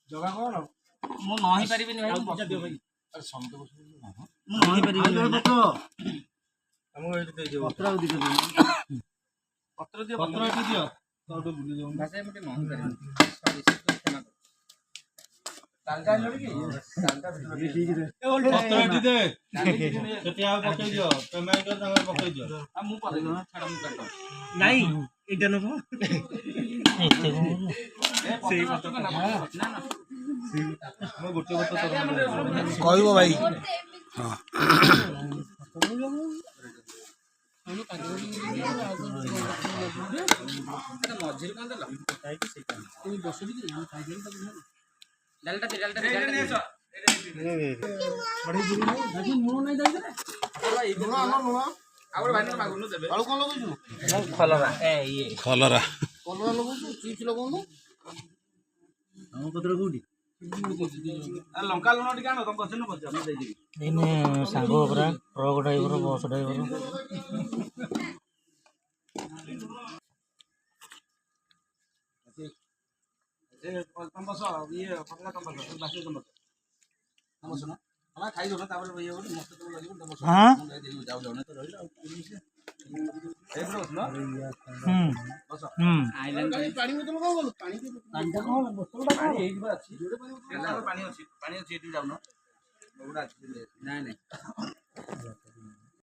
ଜଗା କଣ ମୁଁ ନହି ପାରିବିନି ଭାଇ ଦିଅ ଭାଇ ଆରେ ସମତେ ବସିବୁ ମୁଁ ନହି ପାରିବିନି ଆମକୁ ଏଇଠି ଦେଇଦିଅ ପତ୍ର ଆଉ ଦିଅ ପତ୍ର ଦିଅ ପତ୍ର ଏଠି ଦିଅ ତୋଠୁ ଭୁଲି ଯାଉ ଭାଷା ମୁଁ ଟିକେ ନହି ପାରିବିନି ସରି କ୍ଷମା କର ତାଲଟା ନଡି କି ତାଲଟା ଠିକ ରେ ପତ୍ର ଏଠି ଦେ ସେଠି ଆଉ ପକେଇ ଦିଅ ପେମେଣ୍ଟ ତାଙ୍କ ପକେଇ ଦିଅ ଆଉ ମୁଁ ପକେଇ ଦଉଁ ଛାଡ ମୁଁ କାଟ ନାଇଁ ଏଇଟା ନବ ସେଇ ପତ୍ର ନା ନା ମୁଁ ଗୋଟେ ପତ୍ର କହିବ ଭାଇ ହଁ ମଝିରେ କଣ ଦେଲ তুমি বসবি কি আমি খাই গেল তাকে ডালটা দে ডালটা দে ବଢେଇ ଦିବି ନାଇଁ ভাজি নুন নাই দাই দে ভাই ଲୁଣ ଆଣ ଲୁଣ ଆଉ ଗୋଟେ ଭାଇନା ମାଗୁନୁ ଦେବେ ଆଳୁ କଣ ଲଗେଇଛୁ ଖଲରା ଏ ଇଏ କଲରା କଲରା ଲଗଉଛୁ ଚିପ୍ସ ଲଗଉନୁ ଆମ ପତ୍ର କୋଉଠି ଲଙ୍କା ଲୁଣ ଟିକେ ଆଣ ତମ ପଛରେ ପଛ ମୁଁ ଦେଇଦେବି ଏଇନେ ସାଙ୍ଗ ପରା ଟ୍ରକ୍ ଡ୍ରାଇଭର ବସ୍ ଡ୍ରାଇଭର ତମସ ଇଏ ପତଳା ତମସ ବାସି ତମସ ତମସ ନା ଆମେ ଖାଇଦଉ ନା ତାପରେ ଇଏ ଗୋଟେ ମସ୍ତ ତମ ଲାଗିବ ତମସ ମୁଁ ଦେଇଦେବି ଯାଉ ଯାଉ ନା ତ ରହିଲା ଆଉ ଏଇଗୁଡା ବସ ନା ବସ ଆଇଲାଣ୍ଡ ପାଣି ବୋତଲ କଣ ଗଲୁ ପାଣି ପାଣିଟା କଣ ବୋତଲଟା ପାଣି ଏଇଠି ବା ଅଛି ଯୋଡ଼େ ପାଣି ଅଛି ଏଠି ଯାଉନ ଗୋଟା ଅଛି ନାଇଁ ନାଇଁ